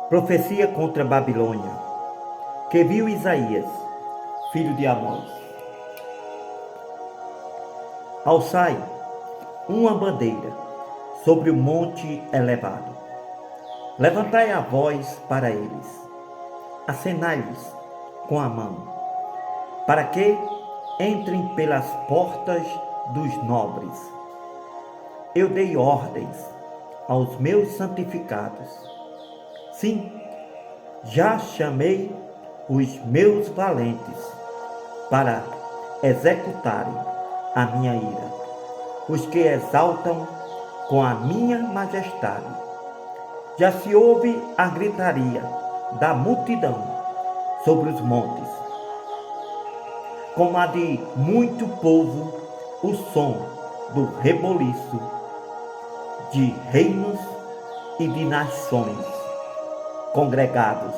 Profecia contra a Babilônia, que viu Isaías, filho de Amós. Alçai uma bandeira sobre o monte elevado. Levantai a voz para eles. Acenai-lhes com a mão, para que entrem pelas portas dos nobres. Eu dei ordens aos meus santificados. Sim, já chamei os meus valentes para executarem a minha ira, os que exaltam com a minha majestade. Já se ouve a gritaria da multidão sobre os montes, como a de muito povo, o som do reboliço de reinos e de nações congregados.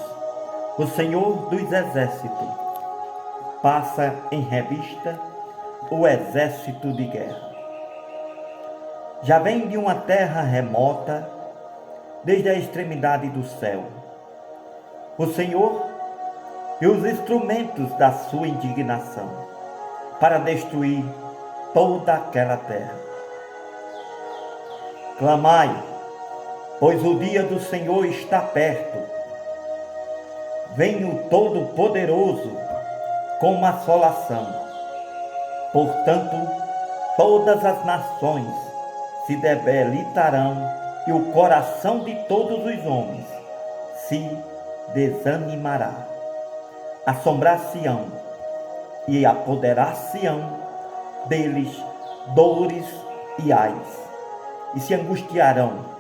O Senhor dos Exércitos passa em revista o exército de guerra. Já vem de uma terra remota, desde a extremidade do céu. O Senhor e os instrumentos da sua indignação, para destruir toda aquela terra. Clamai, pois o dia do Senhor está perto. Vem o Todo-Poderoso com uma assolação. Portanto, todas as nações se debilitarão e o coração de todos os homens se desanimará. Assombrar-se-ão e apoderar-se-ão deles dores e ais, e se angustiarão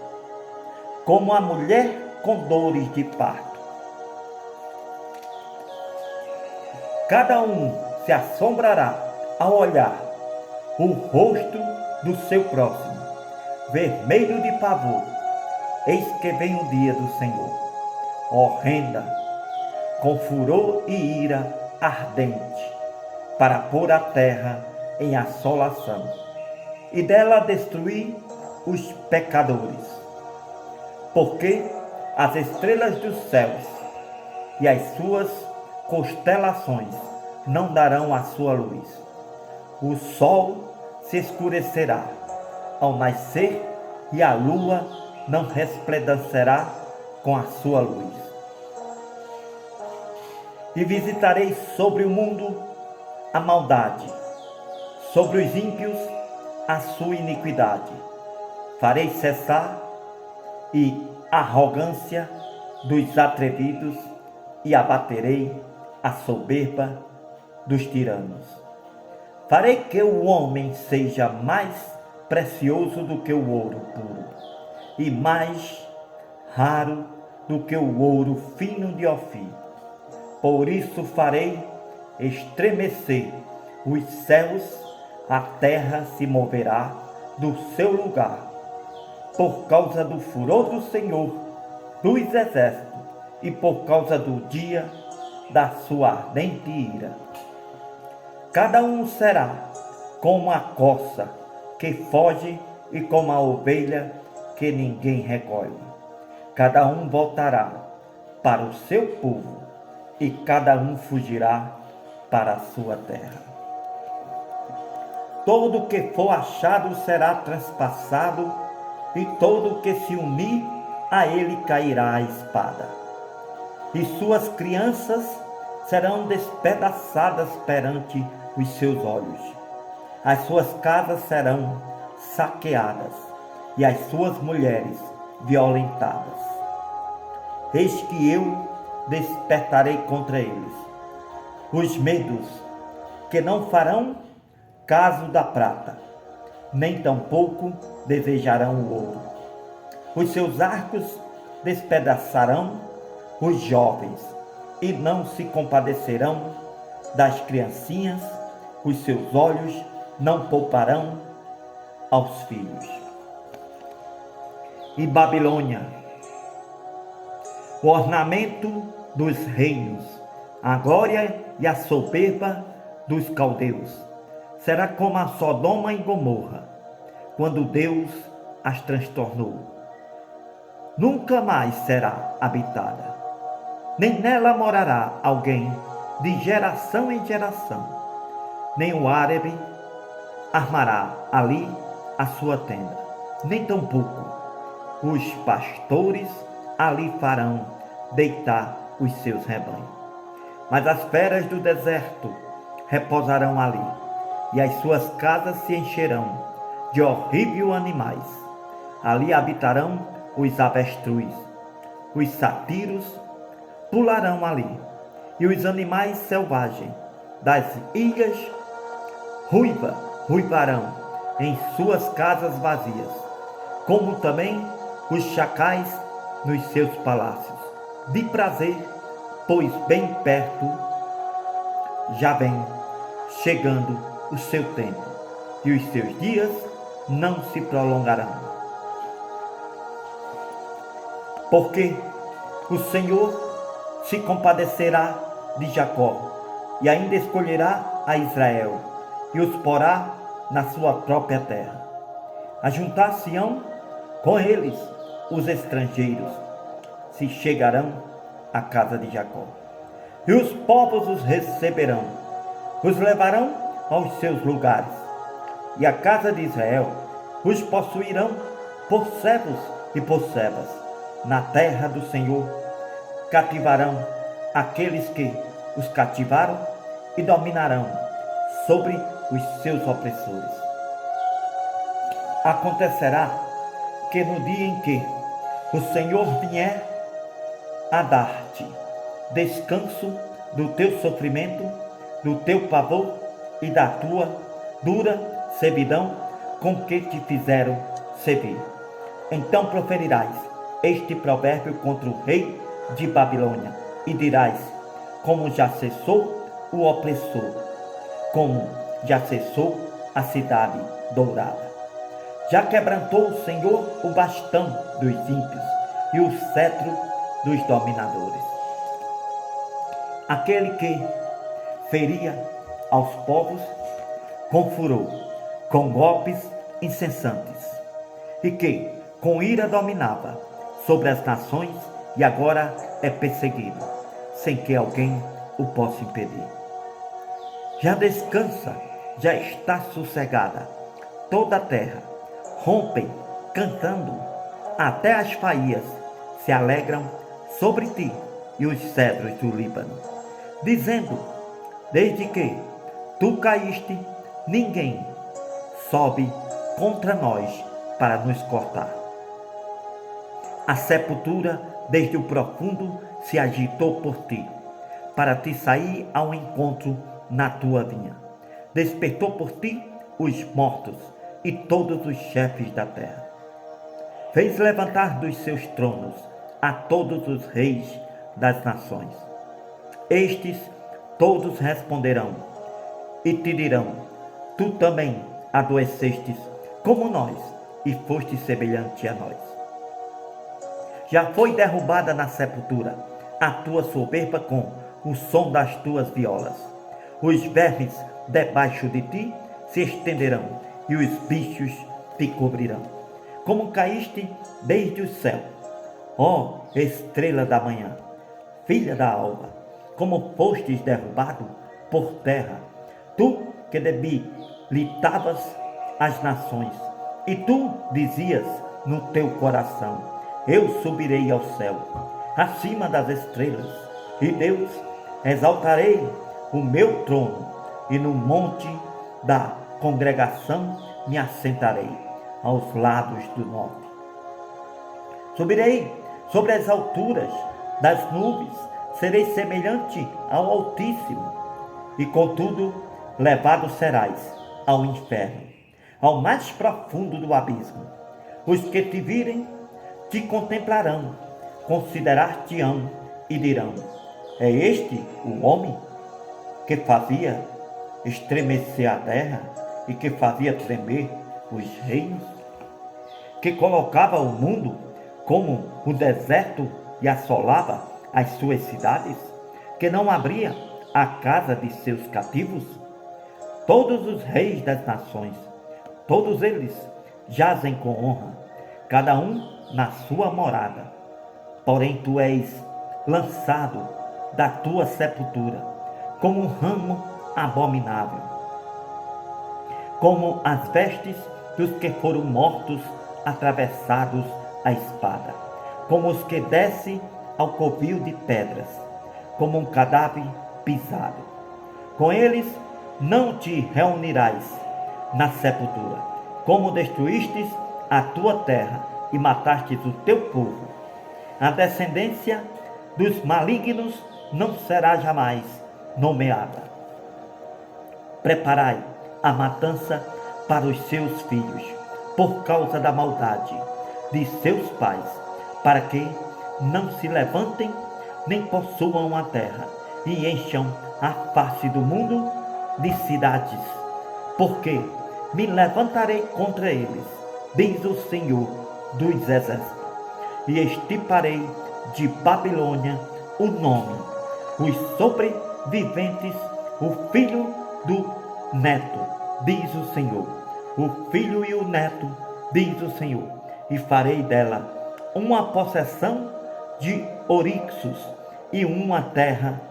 como a mulher com dores de parto. Cada um se assombrará ao olhar o rosto do seu próximo, vermelho de pavor. Eis que vem o dia do Senhor, horrenda, com furor e ira ardente, para pôr a terra em assolação e dela destruir os pecadores. Porque as estrelas dos céus e as suas constelações não darão a sua luz. O sol se escurecerá ao nascer e a lua não resplandecerá com a sua luz. E visitarei sobre o mundo a maldade, sobre os ímpios a sua iniquidade. Farei cessar a arrogância dos atrevidos e abaterei a soberba dos tiranos. Farei que o homem seja mais precioso do que o ouro puro e mais raro do que o ouro fino de Ofir. Por isso farei estremecer os céus, a terra se moverá do seu lugar, por causa do furor do Senhor dos Exércitos e por causa do dia da sua ardente ira. Cada um será como a corça que foge e como a ovelha que ninguém recolhe. Cada um voltará para o seu povo e cada um fugirá para a sua terra. Todo o que for achado será transpassado, e todo o que se unir a ele cairá a espada. E suas crianças serão despedaçadas perante os seus olhos. As suas casas serão saqueadas e as suas mulheres violentadas. Eis que eu despertarei contra eles os medos que não farão caso da prata, nem tampouco desejarão o ouro. Os seus arcos despedaçarão os jovens e não se compadecerão das criancinhas. Os seus olhos não pouparão aos filhos. E Babilônia, o ornamento dos reinos, a glória e a soberba dos caldeus, será como a Sodoma e Gomorra, quando Deus as transtornou. nunca mais será habitada, nem nela morará alguém de geração em geração, nem o árabe armará ali a sua tenda, nem tampouco os pastores ali farão deitar os seus rebanhos. Mas as feras do deserto repousarão ali, e as suas casas se encherão de horríveis animais. Ali habitarão os avestruz, os satiros pularão ali, e os animais selvagens das ilhas ruivarão em suas casas vazias, como também os chacais nos seus palácios, de prazer, pois bem perto já vem chegando o seu tempo, e os seus dias não se prolongarão. Porque o Senhor se compadecerá de Jacó, e ainda escolherá a Israel, e os porá na sua própria terra. Ajuntar-se-ão com eles os estrangeiros, se chegarão à casa de Jacó. E os povos os receberão, os levarão aos seus lugares, e a casa de Israel os possuirão por servos e por servas. Na terra do Senhor cativarão aqueles que os cativaram e dominarão sobre os seus opressores. Acontecerá que no dia em que o Senhor vier a dar-te descanso do teu sofrimento, do teu pavor e da tua dura servidão com que te fizeram servir, então proferirás este provérbio contra o rei de Babilônia e dirás: como já cessou o opressor, como já cessou a cidade dourada. Já quebrantou o Senhor o bastão dos ímpios e o cetro dos dominadores. Aquele que feria aos povos com furor, com golpes incessantes, e que com ira dominava sobre as nações, e agora é perseguido, sem que alguém o possa impedir. Já descansa, já está sossegada toda a terra, rompem cantando, até as faías se alegram sobre ti e os cedros do Líbano, dizendo: desde que tu caíste, ninguém sobe contra nós para nos cortar. A sepultura desde o profundo se agitou por ti, para te sair ao encontro na tua vinha. Despertou por ti os mortos e todos os chefes da terra. Fez levantar dos seus tronos a todos os reis das nações. Estes todos responderão e te dirão: tu também adoecestes como nós, e foste semelhante a nós. Já foi derrubada na sepultura a tua soberba com o som das tuas violas. Os vermes debaixo de ti se estenderão, e os bichos te cobrirão. Como caíste desde o céu, ó estrela da manhã, filha da alva, como fostes derrubado por terra, tu que debilitavas as nações, e tu dizias no teu coração: eu subirei ao céu, acima das estrelas, e Deus, exaltarei o meu trono, e no monte da congregação me assentarei, aos lados do norte. Subirei sobre as alturas das nuvens, serei semelhante ao Altíssimo, e contudo levado serás ao inferno, ao mais profundo do abismo. Os que te virem te contemplarão, considerar-te-ão e dirão: é este o homem que fazia estremecer a terra e que fazia tremer os reinos, que colocava o mundo como o deserto e assolava as suas cidades, que não abria a casa de seus cativos? Todos os reis das nações, todos eles jazem com honra, cada um na sua morada. Porém tu és lançado da tua sepultura, como um ramo abominável, como as vestes dos que foram mortos atravessados à espada, como os que descem ao covil de pedras, como um cadáver pisado. Com eles não te reunirás na sepultura, como destruístes a tua terra e matastes o teu povo. A descendência dos malignos não será jamais nomeada. Preparai a matança para os seus filhos, por causa da maldade de seus pais, para que não se levantem nem possuam a terra e encham a face do mundo de cidades, porque me levantarei contra eles, diz o Senhor dos Exércitos, e extirparei de Babilônia o nome, os sobreviventes, o filho do neto, diz o Senhor, o filho e o neto, diz o Senhor, e farei dela uma possessão de ouriços e uma terra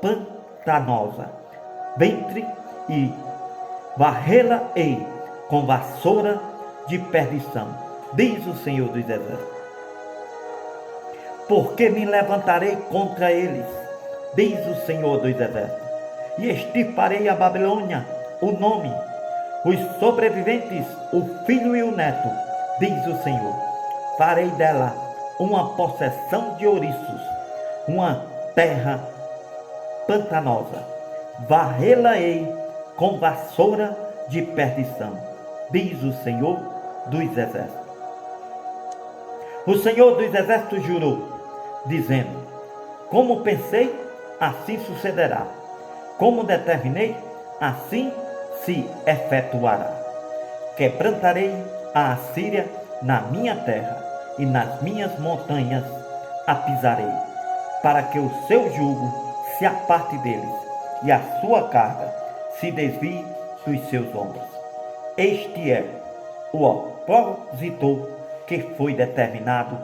pantanosa, ventre, e varrê-la-ei com vassoura de perdição, diz o Senhor dos Exércitos. Porque me levantarei contra eles, diz o Senhor dos Exércitos, e extirparei a Babilônia o nome, os sobreviventes, o filho e o neto, diz o Senhor. Farei dela uma possessão de ouriços, uma terra pantanosa, varrê-la-ei com vassoura de perdição, diz o Senhor dos Exércitos. O Senhor dos Exércitos jurou, dizendo: como pensei, assim sucederá. Como determinei, assim se efetuará. Quebrantarei a Assíria na minha terra, e nas minhas montanhas a pisarei, para que o seu jugo se aparte deles, e a sua carga se desvie dos seus ombros. Este é o opositor que foi determinado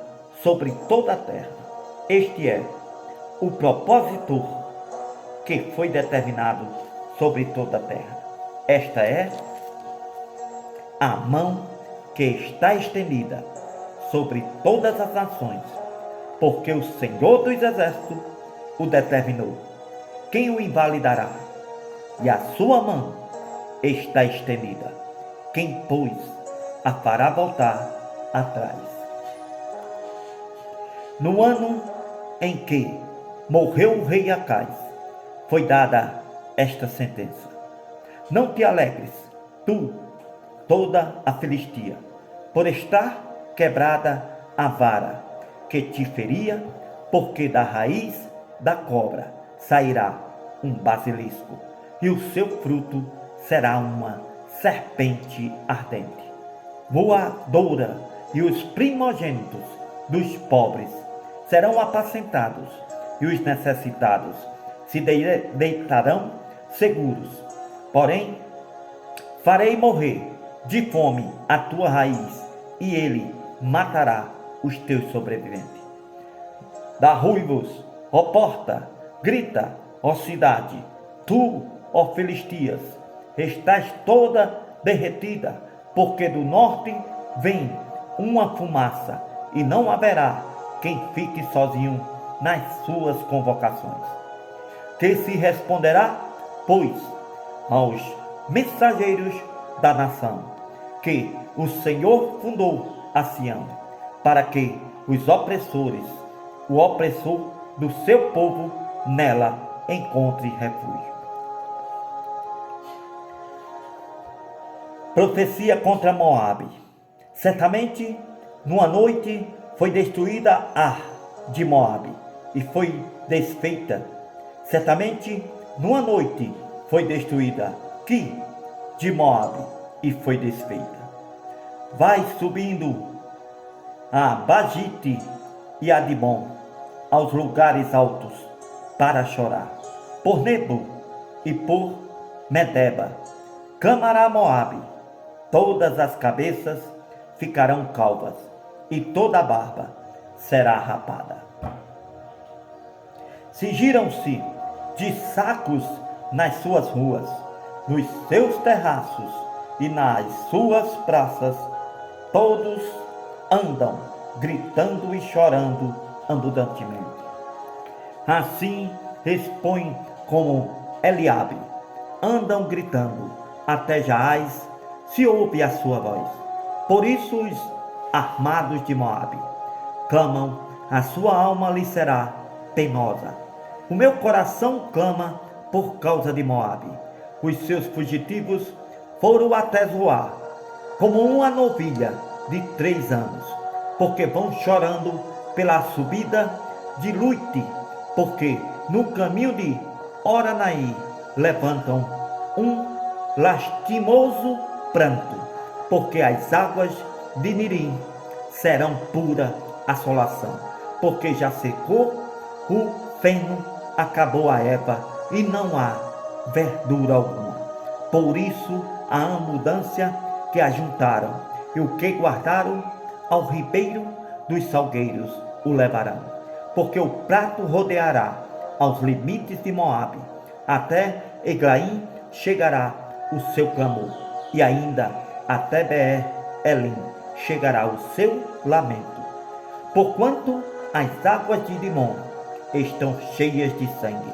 sobre toda a terra. Este é o propósito que foi determinado sobre toda a terra. Esta é a mão que está estendida sobre todas as nações, porque o Senhor dos Exércitos o determinou. Quem o invalidará? E a sua mão está estendida. Quem, pois, a fará voltar atrás? No ano em que morreu o rei Acais, foi dada esta sentença: não te alegres, tu, toda a Filistia, por estar quebrada a vara que te feria, porque da raiz da cobra sairá um basilisco, e o seu fruto será uma serpente ardente, voadora, e os primogênitos dos pobres serão apacentados, e os necessitados se deitarão seguros. Porém, farei morrer de fome a tua raiz, e ele matará os teus sobreviventes. Dá ruivos, ó porta, grita, ó cidade, tu, ó Filistias, estás toda derretida, porque do norte vem uma fumaça, e não haverá quem fique sozinho nas suas convocações. Que se responderá, pois, aos mensageiros da nação, que o Senhor fundou a Sião, para que os opressores, o opressor do seu povo, nela encontre refúgio. Profecia contra Moabe. Certamente, numa noite, foi destruída Ar de Moabe, e foi desfeita. Certamente, numa noite, foi destruída Ki de Moabe, e foi desfeita. Vai subindo a Bagite e a Dibon, aos lugares altos, para chorar. Por Nebo e por Medeba clamará Moabe, todas as cabeças ficarão calvas, e toda a barba será rapada. Cingiram-se de sacos nas suas ruas, nos seus terraços e nas suas praças. Todos andam gritando e chorando abundantemente. Assim expõem como Eliabe, andam gritando, até Jaaz se ouve a sua voz. Por isso os armados de Moabe clamam, a sua alma lhe será penosa. O meu coração clama por causa de Moabe. Os seus fugitivos foram até Zoar, como uma novilha de 3 anos, porque vão chorando pela subida de Luite, porque no caminho de Oranaí levantam um lastimoso pranto, porque as águas de Nirim serão pura assolação, porque já secou o feno, acabou a erva e não há verdura alguma. Por isso a abundância que ajuntaram e o que guardaram ao ribeiro dos salgueiros o levarão, porque o prato rodeará aos limites de Moabe, até Eglaim chegará o seu clamor, e ainda até Beer-Elim chegará o seu lamento. Porquanto as águas de Dimon estão cheias de sangue,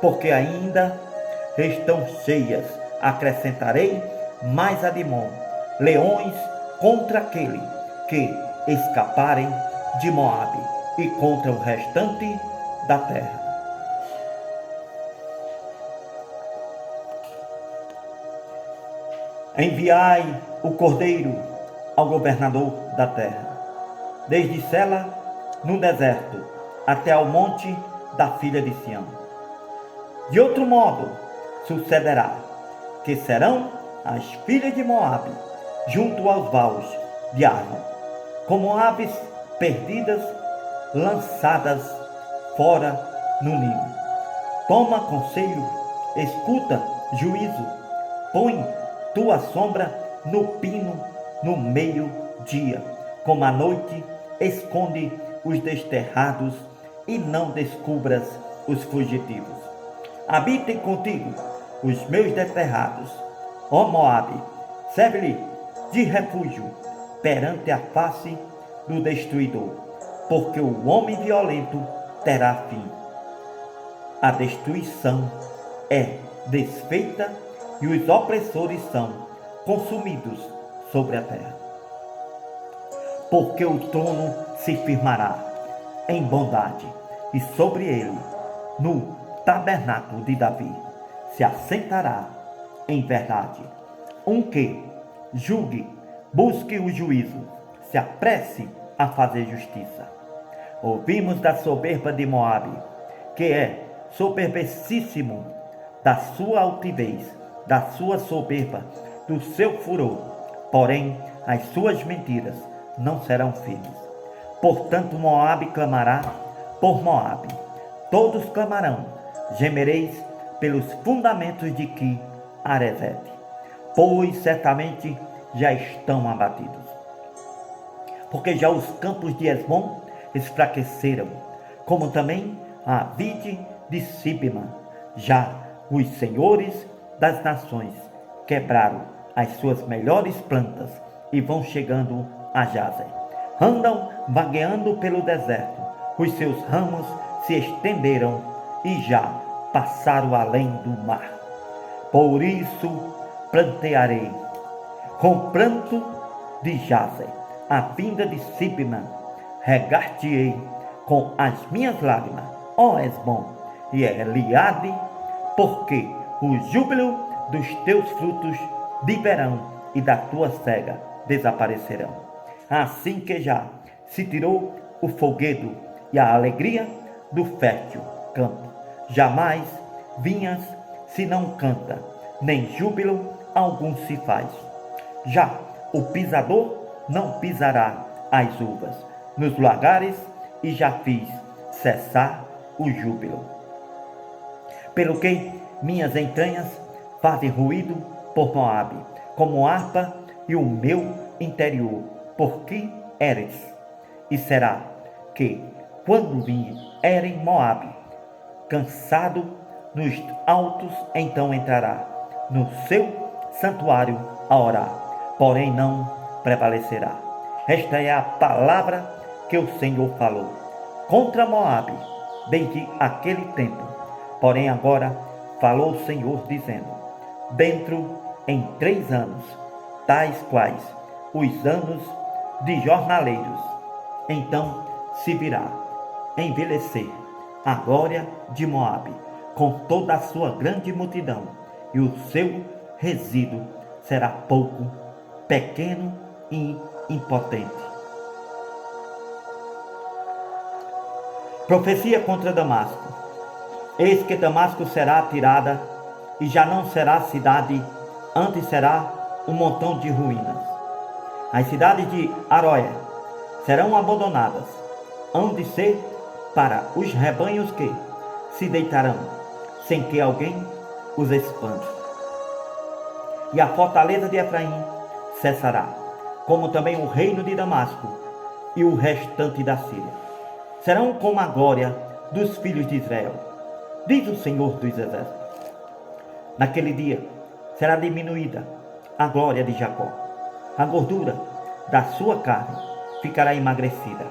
porque ainda estão cheias, acrescentarei mais a Dimon, leões contra aquele que escaparem de Moabe e contra o restante da terra. Enviai o cordeiro ao governador da terra, desde Sela, no deserto, até ao monte da filha de Sião. De outro modo sucederá, que serão as filhas de Moabe, junto aos vales de Arnon, como aves perdidas, lançadas fora no ninho. Toma conselho, escuta juízo, põe tua sombra no pino no meio-dia, como a noite esconde os desterrados e não descubras os fugitivos. Habitem contigo os meus desterrados, ó Moabe, serve-lhe de refúgio perante a face do destruidor, porque o homem violento terá fim. A destruição é desfeita e os opressores são consumidos sobre a terra. Porque o trono se firmará em bondade, e sobre ele, no tabernáculo de Davi, se assentará em verdade. Um que julgue, busque o juízo, se apresse a fazer justiça. Ouvimos da soberba de Moabe, que é soberbecíssimo, da sua altivez, da sua soberba, do seu furor, porém as suas mentiras não serão firmes. Portanto Moabe clamará por Moabe, todos clamarão, gemereis pelos fundamentos de Ki Aresete, pois certamente já estão abatidos. Porque já os campos de Esbom enfraqueceram, como também a vide de Sibma, já os senhores das nações quebraram as suas melhores plantas e vão chegando a Jazer. Andam vagueando pelo deserto, os seus ramos se estenderam e já passaram além do mar. Por isso plantearei com pranto de Jazer a vinda de Sibma, regar-te-ei com as minhas lágrimas, ó Esbom e Eliade, porque o júbilo dos teus frutos de verão e da tua cega desaparecerão. Assim que já se tirou o folguedo e a alegria do fértil campo, jamais vinhas se não canta, nem júbilo algum se faz. Já o pisador não pisará as uvas nos lagares, e já fiz cessar o júbilo. Pelo que minhas entranhas fazem ruído por Moabe, como harpa, e o meu interior, por Ki Heres. E será que, quando vierem Moabe, cansado nos altos, então entrará no seu santuário a orar, porém não prevalecerá. Esta é a palavra que o Senhor falou contra Moabe desde aquele tempo. Porém agora falou o Senhor dizendo: dentro em 3 anos, tais quais os anos de jornaleiros, então se virá envelhecer a glória de Moabe com toda a sua grande multidão, e o seu resíduo será pouco, pequeno e impotente. Profecia contra Damasco. Eis que Damasco será tirada, e já não será cidade, antes será um montão de ruínas. As cidades de Aroé serão abandonadas, hão de ser para os rebanhos que se deitarão, sem que alguém os espante. E a fortaleza de Efraim cessará, como também o reino de Damasco e o restante da Síria. Serão como a glória dos filhos de Israel, diz o Senhor dos Exércitos. Naquele dia será diminuída a glória de Jacó, a gordura da sua carne ficará emagrecida,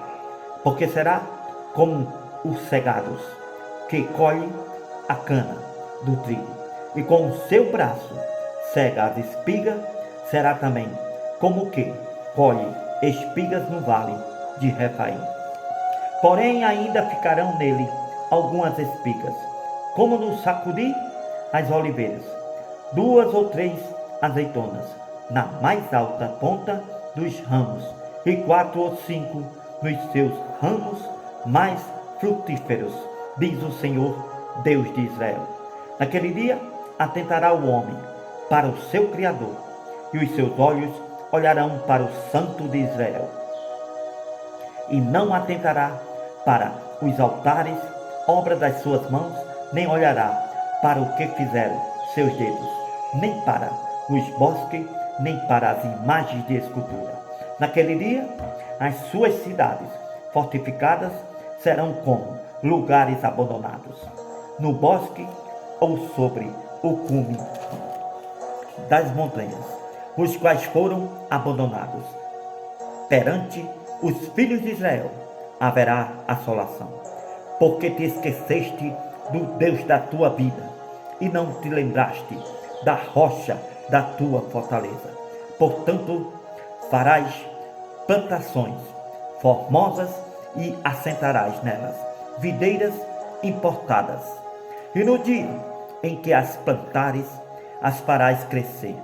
porque será como os cegados que colhem a cana do trigo, e com o seu braço cega as espigas, será também como que colhe espigas no vale de Refaim. Porém ainda ficarão nele algumas espigas, como no sacudir as oliveiras, 2 ou 3 azeitonas na mais alta ponta dos ramos, e 4 ou 5 nos seus ramos mais frutíferos, diz o Senhor Deus de Israel. Naquele dia atentará o homem para o seu Criador, e os seus olhos olharão para o Santo de Israel, e não atentará para os altares, obra das suas mãos, nem olhará para o que fizeram seus dedos, nem para os bosques, nem para as imagens de escultura. Naquele dia, as suas cidades fortificadas serão como lugares abandonados, no bosque ou sobre o cume das montanhas, os quais foram abandonados. Perante os filhos de Israel haverá assolação, porque te esqueceste do Deus da tua vida, e não te lembraste da rocha da tua fortaleza. Portanto, farás plantações formosas e assentarás nelas videiras importadas. E no dia em que as plantares, as farás crescer.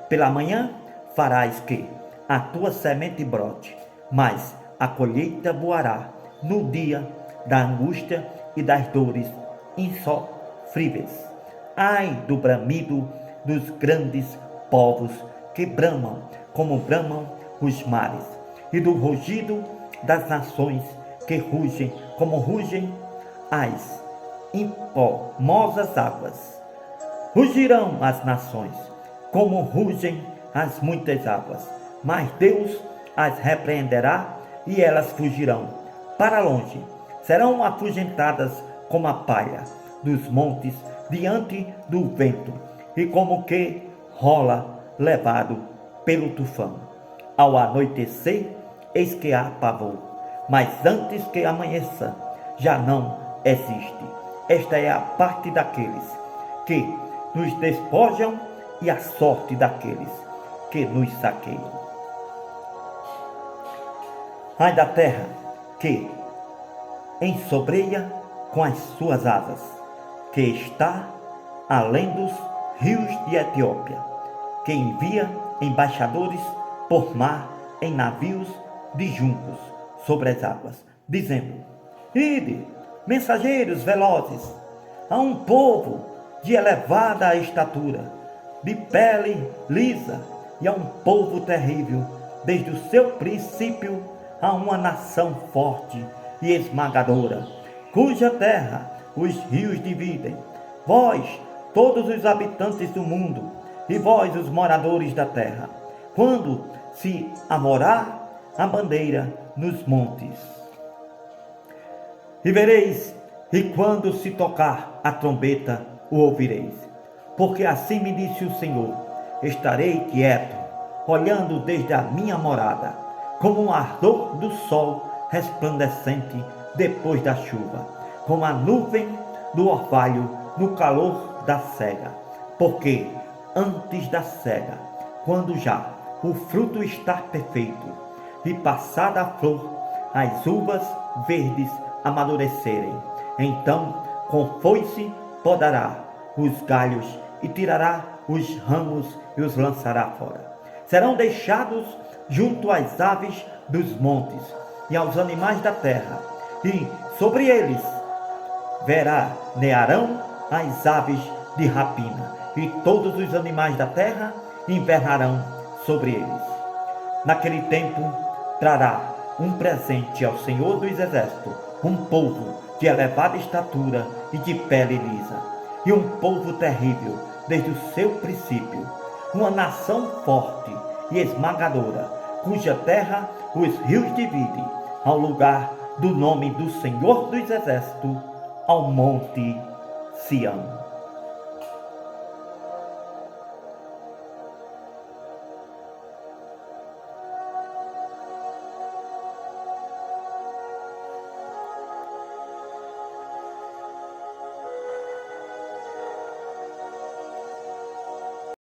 Pela manhã farás que a tua semente brote, mas a colheita voará no dia da angústia e das dores insofríveis. Ai do bramido dos grandes povos que bramam como bramam os mares, e do rugido das nações que rugem como rugem as impomosas águas. Rugirão as nações como rugem as muitas águas, mas Deus as repreenderá e elas fugirão para longe. Serão afugentadas como a palha dos montes diante do vento, e como que rola levado pelo tufão. Ao anoitecer, eis que há pavor, mas antes que amanheça, já não existe. Esta é a parte daqueles que nos despojam e a sorte daqueles que nos saqueiam. Ai da terra que ensobreia com as suas asas, que está além dos rios de Etiópia, que envia embaixadores por mar em navios de juncos sobre as águas, dizendo: ide, mensageiros velozes, a um povo de elevada estatura, de pele lisa, e a um povo terrível, desde o seu princípio, a uma nação forte e esmagadora, cuja terra os rios dividem. Vós, todos os habitantes do mundo, e vós, os moradores da terra, quando se amorar a bandeira nos montes. E vereis, e quando se tocar a trombeta, o ouvireis. Porque assim me disse o Senhor: estarei quieto, olhando desde a minha morada, como um ardor do sol resplandecente depois da chuva, como a nuvem do orvalho no calor da cega. Porque antes da cega, quando já o fruto está perfeito, e passada a flor, as uvas verdes amadurecerem, então com foice podará os galhos e tirará os ramos e os lançará fora. Serão deixados junto às aves dos montes e aos animais da terra, e sobre eles veranearão as aves de rapina, e todos os animais da terra invernarão sobre eles. Naquele tempo trará um presente ao Senhor dos Exércitos, um povo de elevada estatura e de pele lisa, e um povo terrível desde o seu princípio, uma nação forte e esmagadora, cuja terra os rios dividem, ao lugar do nome do Senhor dos Exércitos, ao monte Sião.